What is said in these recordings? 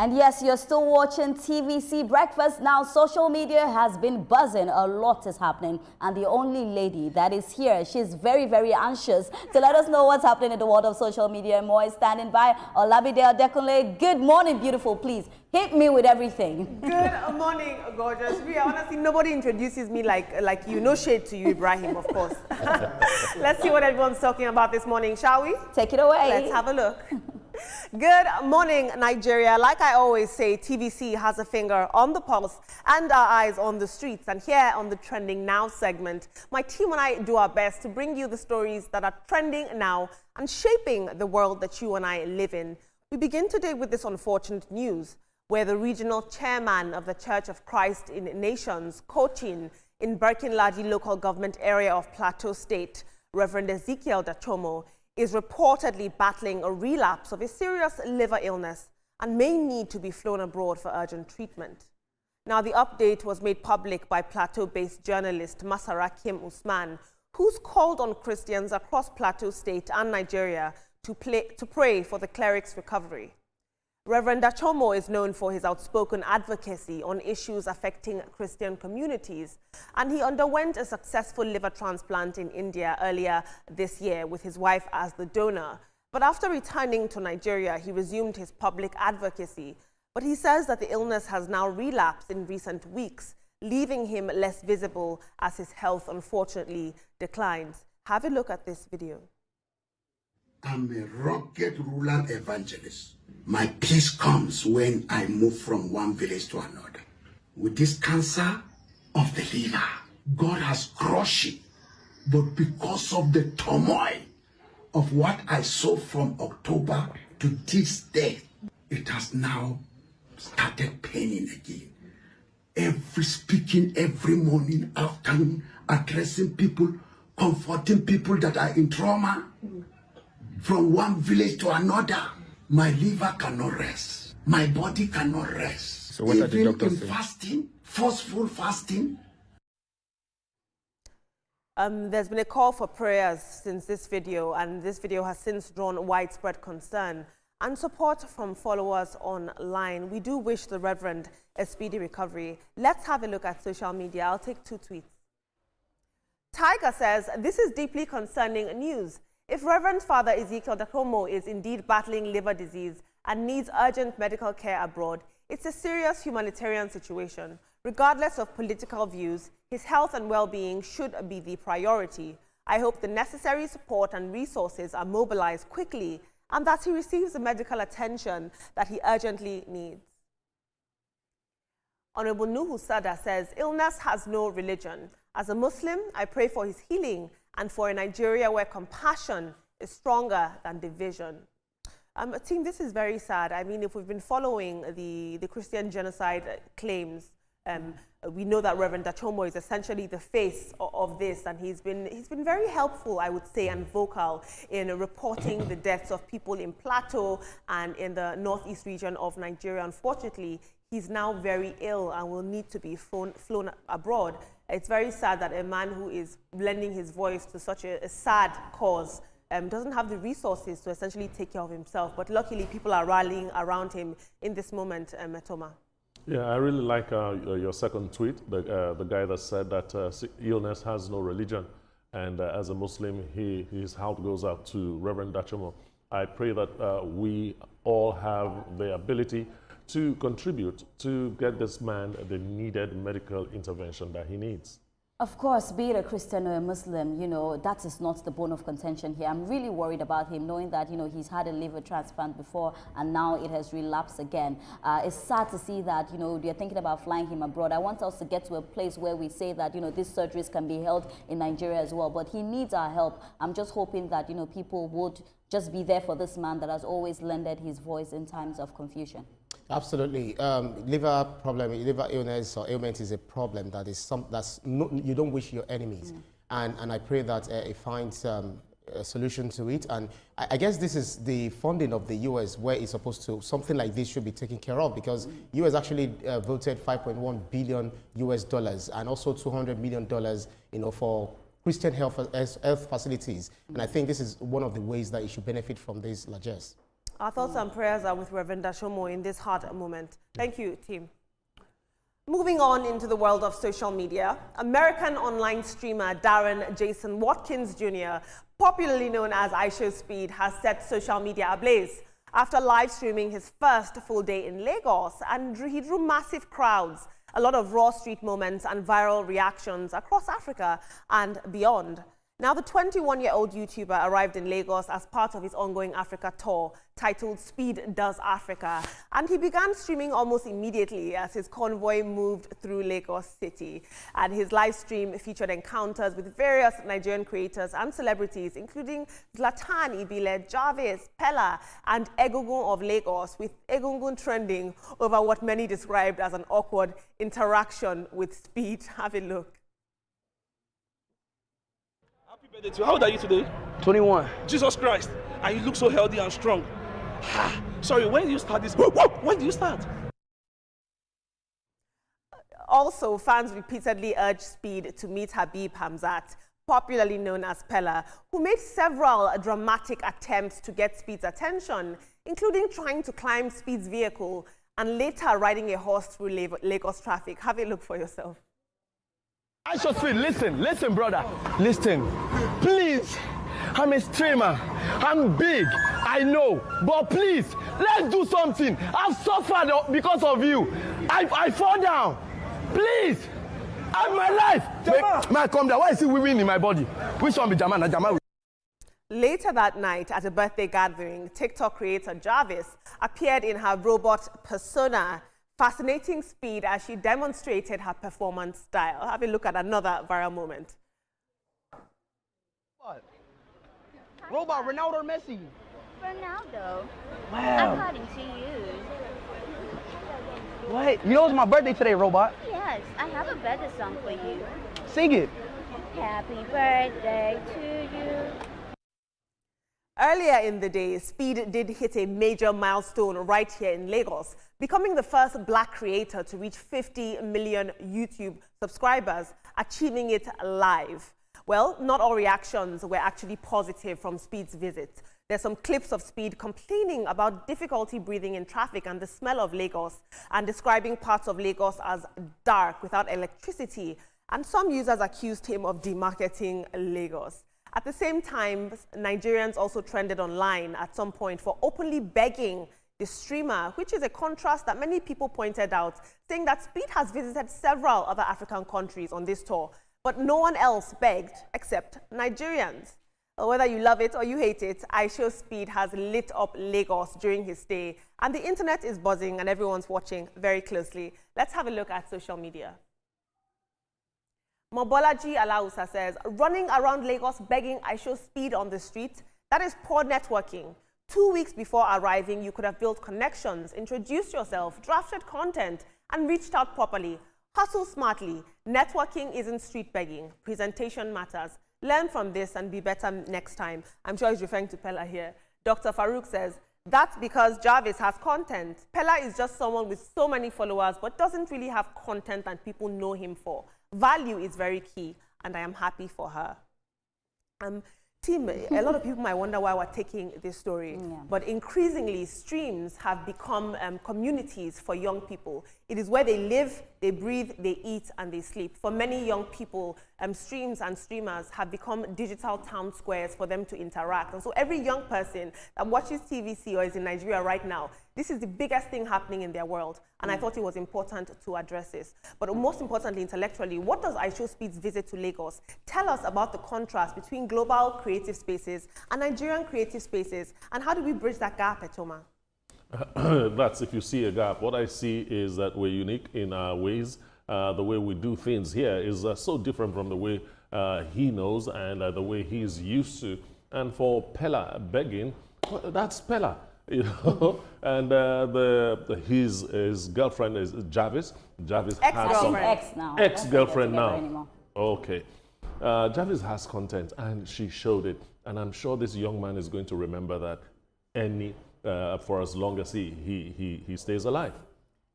And yes, you're still watching TVC Breakfast. Now, social media has been buzzing. A lot is happening. And the only lady that is here, she's very, very anxious to let us know what's happening in the world of social media and more, is standing by. Olamide Adekunle, good morning, beautiful. Please hit me with everything. Good morning, gorgeous. Honestly, nobody introduces me like you. No shade to you, Ibrahim, of course. Let's see what everyone's talking about this morning, shall we? Take it away. Let's have a look. Good morning, Nigeria. Like I always say, TVC has a finger on the pulse and our eyes on the streets. And here on the Trending Now segment, my team and I do our best to bring you the stories that are trending now and shaping the world that you and I live in. We begin today with this unfortunate news, where the regional chairman of the Church of Christ in Nations, Kuti, in Birkinladi local government area of Plateau State, Reverend Ezekiel Dachomo, is reportedly battling a relapse of a serious liver illness and may need to be flown abroad for urgent treatment. Now, the update was made public by Plateau-based journalist Masara Kim Usman, who's called on Christians across Plateau State and Nigeria to pray for the cleric's recovery. Reverend Dachomo is known for his outspoken advocacy on issues affecting Christian communities, and he underwent a successful liver transplant in India earlier this year with his wife as the donor. But after returning to Nigeria, he resumed his public advocacy. But he says that the illness has now relapsed in recent weeks, leaving him less visible as his health unfortunately declines. Have a look at this video. I'm a rugged rural evangelist. My peace comes when I move from one village to another. With this cancer of the liver, God has crushed it. But because of the turmoil of what I saw from October to this day, it has now started paining again. Speaking every morning, afternoon, addressing people, comforting people that are in trauma, from one village to another. My liver cannot rest. My body cannot rest. So what are the doctors saying? Fasting, forceful fasting. There's been a call for prayers since this video, and this video has since drawn widespread concern and support from followers online. We do wish the Reverend a speedy recovery. Let's have a look at social media. I'll take two tweets. Tiger says, this is deeply concerning news. If Reverend Father Ezekiel Dachomo is indeed battling liver disease and needs urgent medical care abroad, it's a serious humanitarian situation. Regardless of political views, his health and well-being should be the priority. I hope the necessary support and resources are mobilized quickly and that he receives the medical attention that he urgently needs. Honorable Nuhu Sada says, illness has no religion. As a Muslim, I pray for his healing and for a Nigeria where compassion is stronger than division. Team, this is very sad. I mean, if we've been following the Christian genocide claims, we know that Reverend Dachomo is essentially the face of this, and he's been very helpful, I would say, and vocal in reporting the deaths of people in Plateau and in the northeast region of Nigeria. Unfortunately, he's now very ill and will need to be flown abroad. It's very sad that a man who is lending his voice to such a sad cause doesn't have the resources to essentially take care of himself. But luckily, people are rallying around him in this moment, Metoma. Yeah, I really like your second tweet, the guy that said that illness has no religion. And as a Muslim, his heart goes out to Reverend Dachomo. I pray that we all have the ability to contribute to get this man the needed medical intervention that he needs. Of course, be it a Christian or a Muslim, you know, that is not the bone of contention here. I'm really worried about him, knowing that, you know, he's had a liver transplant before and now it has relapsed again. It's sad to see that, you know, they're thinking about flying him abroad. I want us to get to a place where we say that, you know, these surgeries can be held in Nigeria as well, but he needs our help. I'm just hoping that, you know, people would just be there for this man that has always lended his voice in times of confusion. Absolutely. Liver illness or ailment is a problem that is you don't wish your enemies. And I pray that it finds a solution to it. And I guess this is the funding of the US where it's supposed to, something like this should be taken care of, because US actually voted $5.1 billion and also $200 million, you know, for Christian health facilities. And I think this is one of the ways that it should benefit from these largesse. Our thoughts and prayers are with Reverend Dashomo in this hard moment. Thank you, team. Moving on into the world of social media, American online streamer Darren Jason Watkins Jr., popularly known as IShowSpeed, has set social media ablaze after live streaming his first full day in Lagos, and he drew massive crowds, a lot of raw street moments and viral reactions across Africa and beyond. Now, the 21-year-old YouTuber arrived in Lagos as part of his ongoing Africa tour titled Speed Does Africa, and he began streaming almost immediately as his convoy moved through Lagos City. And his live stream featured encounters with various Nigerian creators and celebrities, including Zlatan Ibile, Jarvis, Pella, and Egungun of Lagos, with Egungun trending over what many described as an awkward interaction with Speed. Have a look. How old are you today? 21. Jesus Christ. And you look so healthy and strong. Sorry, when did you start this? When did you start? Also, fans repeatedly urged Speed to meet Habib Hamzat, popularly known as Pella, who made several dramatic attempts to get Speed's attention, including trying to climb Speed's vehicle and later riding a horse through Lagos traffic. Have a look for yourself. IShowSpeed, listen, brother. Listen. Please. I'm a streamer. I'm big. I know. But please, let's do something. I've suffered because of you. I fall down. Please. I'm my life. Man, come down. Why is he weaving in my body? Which one be Jaman? Jaman. Later that night, at a birthday gathering, TikTok creator Jarvis appeared in her robot persona, fascinating Speed as she demonstrated her performance style. Have a look at another viral moment. What? Robot, Ronaldo or Messi? Ronaldo. Wow. According to you. What? You know it's my birthday today, Robot. Yes, I have a better song for you. Sing it. Happy birthday to you. Earlier in the day, Speed did hit a major milestone right here in Lagos, becoming the first black creator to reach 50 million YouTube subscribers, achieving it live. Well, not all reactions were actually positive from Speed's visit. There's some clips of Speed complaining about difficulty breathing in traffic and the smell of Lagos, and describing parts of Lagos as dark without electricity. And some users accused him of demarketing Lagos. At the same time, Nigerians also trended online at some point for openly begging the streamer, which is a contrast that many people pointed out, saying that Speed has visited several other African countries on this tour, but no one else begged except Nigerians. Whether you love it or you hate it, IShowSpeed has lit up Lagos during his stay, and the internet is buzzing and everyone's watching very closely. Let's have a look at social media. Mobolaji Alausa says, running around Lagos begging IShowSpeed on the street, that is poor networking. 2 weeks before arriving, you could have built connections, introduced yourself, drafted content, and reached out properly. Hustle smartly. Networking isn't street begging. Presentation matters. Learn from this and be better next time. I'm sure he's referring to Pella here. Dr. Farouk says, that's because Jarvis has content. Pella is just someone with so many followers, but doesn't really have content that people know him for. Value is very key, and I am happy for her. Team, a lot of people might wonder why we're taking this story, but increasingly streams have become communities for young people. It is where they live, they breathe, they eat, and they sleep. For many young people, streams and streamers have become digital town squares for them to interact. And so every young person that watches TVC or is in Nigeria right now, this is the biggest thing happening in their world. And I thought it was important to address this. But most importantly, intellectually, what does IShowSpeed's visit to Lagos tell us about the contrast between global creative spaces and Nigerian creative spaces? And how do we bridge that gap, Etoma? That's if you see a gap. What I see is that we're unique in our ways. The way we do things here is so different from the way he knows and the way he's used to. And for Pella begging, well, that's Pella. You know, and his girlfriend is Jarvis. Jarvis has ex-girlfriend now. Okay, Jarvis has content, and she showed it, and I'm sure this young man is going to remember that for as long as he stays alive.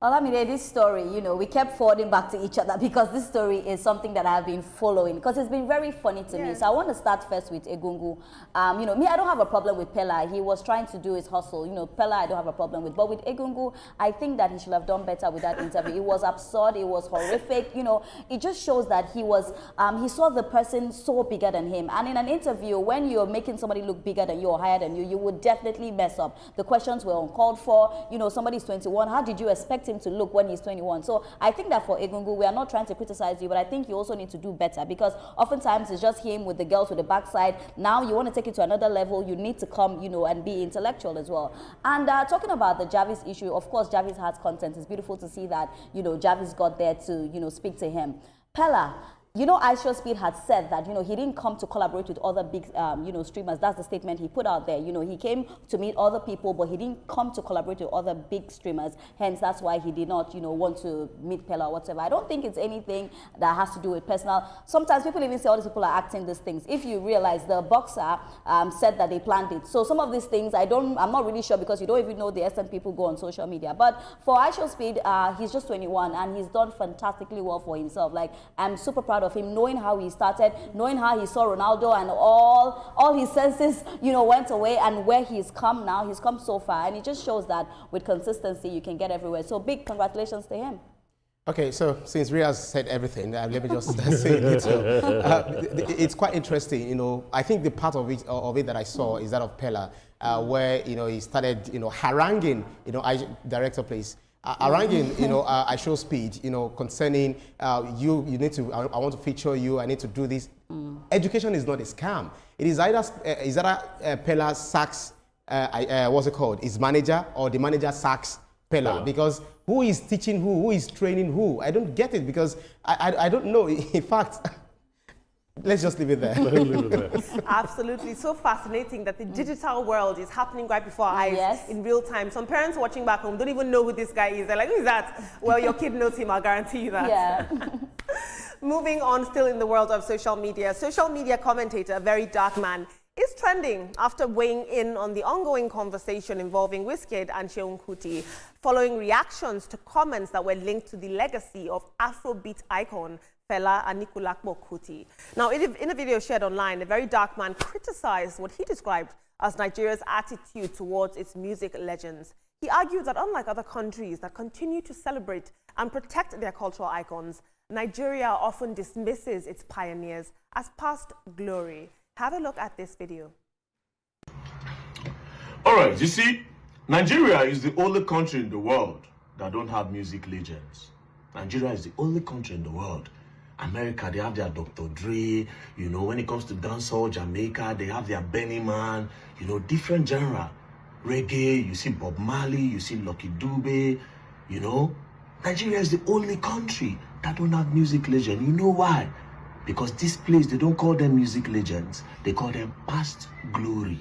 Olamide, this story, you know, we kept forwarding back to each other because this story is something that I've been following because it's been very funny to me. So I want to start first with Egungu. You know, me, I don't have a problem with Pella. He was trying to do his hustle. You know, Pella, I don't have a problem with. But with Egungu, I think that he should have done better with that interview. It was absurd. It was horrific. You know, it just shows that he was, he saw the person so bigger than him. And in an interview, when you're making somebody look bigger than you or higher than you, you would definitely mess up. The questions were uncalled for. You know, somebody's 21. How did you expect him to look when he's 21? So I think that for Egungu, we are not trying to criticize you, but I think you also need to do better because oftentimes it's just him with the girls with the backside. Now you want to take it to another level, you need to come, you know, and be intellectual as well. And talking about the Jarvis issue, of course, Jarvis has content. It's beautiful to see that, you know, Jarvis got there to, you know, speak to him. Pella, you know, IShowSpeed had said that, you know, he didn't come to collaborate with other big, you know, streamers. That's the statement he put out there. You know, he came to meet other people, but he didn't come to collaborate with other big streamers. Hence, that's why he did not, you know, want to meet Pella or whatever. I don't think it's anything that has to do with personal. Sometimes people even say all these people are acting these things. If you realize the boxer said that they planned it. So some of these things, I'm not really sure because you don't even know the extent people go on social media. But for IShowSpeed, he's just 21 and he's done fantastically well for himself. Like, I'm super proud of him, knowing how he started, knowing how he saw Ronaldo and all his senses, you know, went away, and where he's come now. He's come so far, and it just shows that with consistency you can get everywhere. So big congratulations to him. Okay, so since Ria has said everything, let me just say it. It's quite interesting, you know. I think the part of it that I saw is that of Pella, where, you know, he started, you know, haranguing, you know, director place. Haranguing, you know, IShowSpeed, you know, concerning you need to, I want to feature you, I need to do this. Education is not a scam. It is either Pella sacks, what's it called, his manager, or the manager sacks Pella, because who is teaching who is training who? I don't get it because I don't know. In fact, let's just leave it there. Absolutely. So fascinating that the digital world is happening right before our eyes in real time. Some parents watching back home don't even know who this guy is. They're like, who is that? Well, your kid knows him, I'll guarantee you that. Yeah. Moving on, still in the world of social media commentator VeryDarkMan is trending after weighing in on the ongoing conversation involving Wizkid and Seun Kuti, following reactions to comments that were linked to the legacy of Afrobeat icon Fela Anikulapo Kuti. Now, in a video shared online, the VeryDarkMan criticized what he described as Nigeria's attitude towards its music legends. He argued that unlike other countries that continue to celebrate and protect their cultural icons, Nigeria often dismisses its pioneers as past glory. Have a look at this video. All right, you see, Nigeria is the only country in the world that don't have music legends. Nigeria is the only country in the world. America, they have their Dr. Dre, you know, when it comes to dancehall, Jamaica, they have their Benny Man, you know, different genre. Reggae, you see Bob Marley, you see Lucky Dube, you know. Nigeria is the only country that don't have music legend. You know why? Because this place, they don't call them music legends. They call them past glory.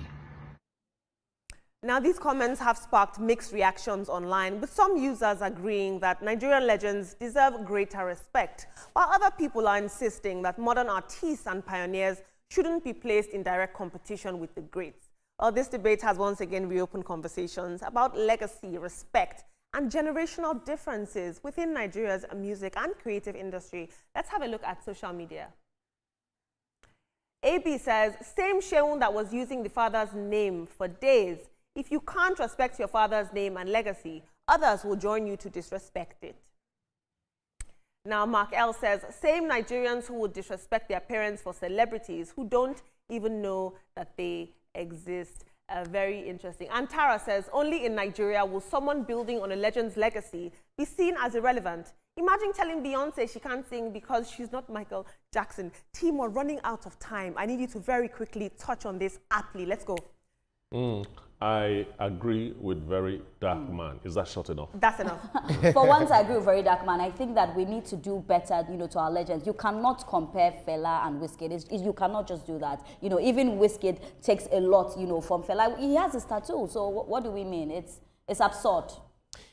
Now, these comments have sparked mixed reactions online, with some users agreeing that Nigerian legends deserve greater respect, while other people are insisting that modern artists and pioneers shouldn't be placed in direct competition with the greats. Well, this debate has once again reopened conversations about legacy, respect, and generational differences within Nigeria's music and creative industry. Let's have a look at social media. AB says, same Seun that was using the father's name for days. If you can't respect your father's name and legacy, others will join you to disrespect it. Now, Mark L says, same Nigerians who would disrespect their parents for celebrities who don't even know that they exist. Very interesting. And Tara says, only in Nigeria will someone building on a legend's legacy be seen as irrelevant. Imagine telling Beyonce she can't sing because she's not Michael Jackson. Team, we're running out of time. I need you to very quickly touch on this aptly. Let's go. I agree with VeryDarkMan. Is that short enough? That's enough. For once, I agree with VeryDarkMan. I think that we need to do better, you know, to our legends. You cannot compare Fela and Wizkid. You cannot just do that. You know, even Wizkid takes a lot, you know, from Fela. He has his tattoo. So what do we mean? It's absurd.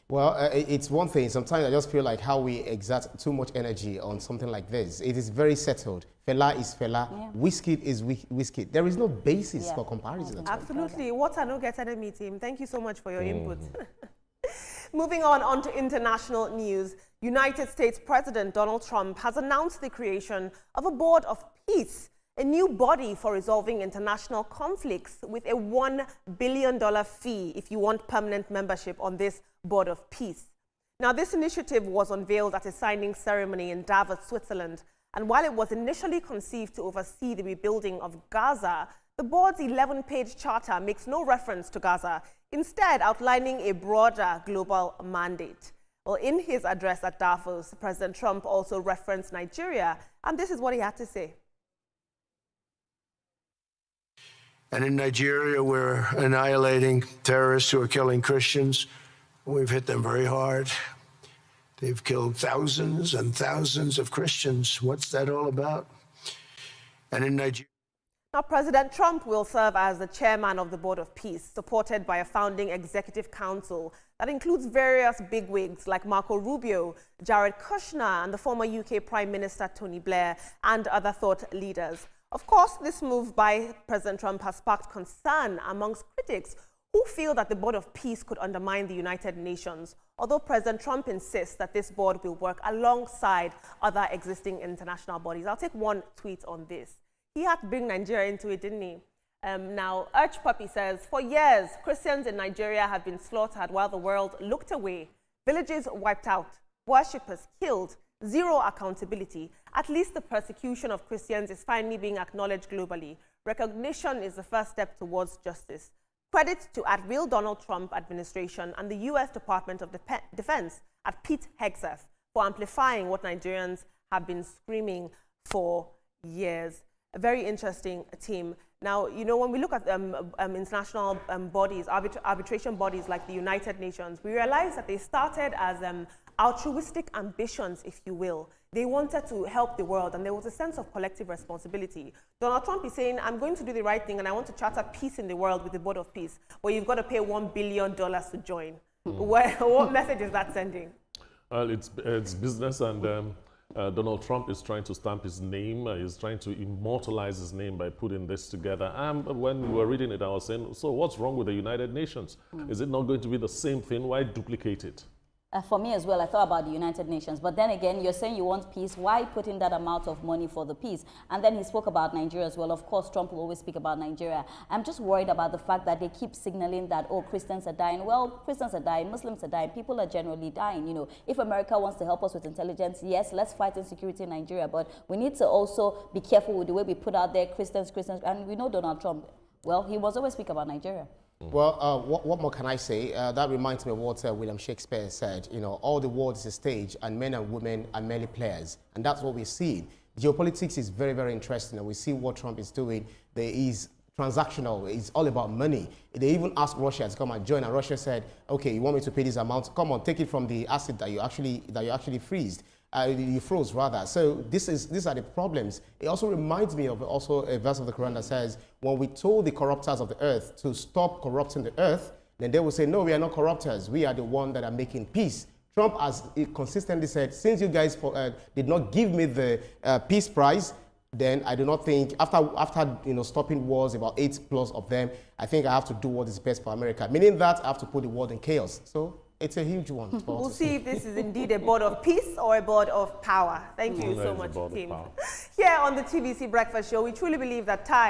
Well, it's one thing. Sometimes I just feel like how we exert too much energy on something like this. It is very settled. Fela is Fela. Yeah. Wizkid is Wizkid. There is no basis for comparison. Absolutely. What a no get enemy team. Thank you so much for your input. Moving on to international news, United States President Donald Trump has announced the creation of a board of peace, a new body for resolving international conflicts with a $1 billion fee if you want permanent membership on this board of peace. Now, this initiative was unveiled at a signing ceremony in Davos, Switzerland, and while it was initially conceived to oversee the rebuilding of Gaza, the board's 11-page charter makes no reference to Gaza, instead outlining a broader global mandate. Well, in his address at Davos, President Trump also referenced Nigeria, and this is what he had to say. And in Nigeria, we're annihilating terrorists who are killing Christians. We've hit them very hard. They've killed thousands and thousands of Christians. What's that all about? And in Nigeria... Now, President Trump will serve as the chairman of the Board of Peace, supported by a founding executive council that includes various bigwigs like Marco Rubio, Jared Kushner, and the former UK Prime Minister Tony Blair, and other thought leaders. Of course, this move by President Trump has sparked concern amongst critics who feel that the Board of Peace could undermine the United Nations, although President Trump insists that this board will work alongside other existing international bodies. I'll take one tweet on this. He had to bring Nigeria into it, didn't he? Now, Urge Puppy says, for years, Christians in Nigeria have been slaughtered while the world looked away. Villages wiped out, worshippers killed, zero accountability. At least the persecution of Christians is finally being acknowledged globally. Recognition is the first step towards justice. Credit to @Real Donald Trump administration and the U.S. Department of Defense @Pete Hegseth for amplifying what Nigerians have been screaming for years. A very interesting team. Now, you know, when we look at international bodies, arbitration bodies like the United Nations, we realize that they started as altruistic ambitions, if you will. They wanted to help the world, and there was a sense of collective responsibility. Donald Trump is saying, I'm going to do the right thing, and I want to charter peace in the world with the Board of Peace, but you've got to pay $1 billion to join. What message is that sending? Well, it's business, and Donald Trump is trying to stamp his name. He's trying to immortalize his name by putting this together. When we were reading it, I was saying, so what's wrong with the United Nations? Is it not going to be the same thing? Why duplicate it? For me as well, I thought about the United Nations. But then again, you're saying you want peace. Why put in that amount of money for the peace? And then he spoke about Nigeria as well. Of course, Trump will always speak about Nigeria. I'm just worried about the fact that they keep signaling that, oh, Christians are dying. Well, Christians are dying, Muslims are dying, people are generally dying. You know, if America wants to help us with intelligence, yes, let's fight insecurity in Nigeria. But we need to also be careful with the way we put out there Christians. And we know Donald Trump, well, he was always speak about Nigeria. Well, what more can I say? That reminds me of what William Shakespeare said. You know, all the world is a stage, and men and women are merely players. And that's what we're seeing. Geopolitics is very, very interesting, and we see what Trump is doing. There is transactional. It's all about money. They even asked Russia to come and join, and Russia said, "Okay, you want me to pay this amount? Come on, take it from the asset that you actually freezed." You froze rather. So these are the problems. It also reminds me of a verse of the Quran that says, when we told the corruptors of the earth to stop corrupting the earth, then they will say, no, we are not corruptors. We are the ones that are making peace. Trump has consistently said, since you guys did not give me the peace prize, then I do not think, after stopping wars, about 8+ of them, I think I have to do what is best for America. Meaning that I have to put the world in chaos. So it's a huge one. We'll see if this is indeed a board of peace or a board of power. Thank you so much, team. Here on the TVC Breakfast Show, we truly believe that time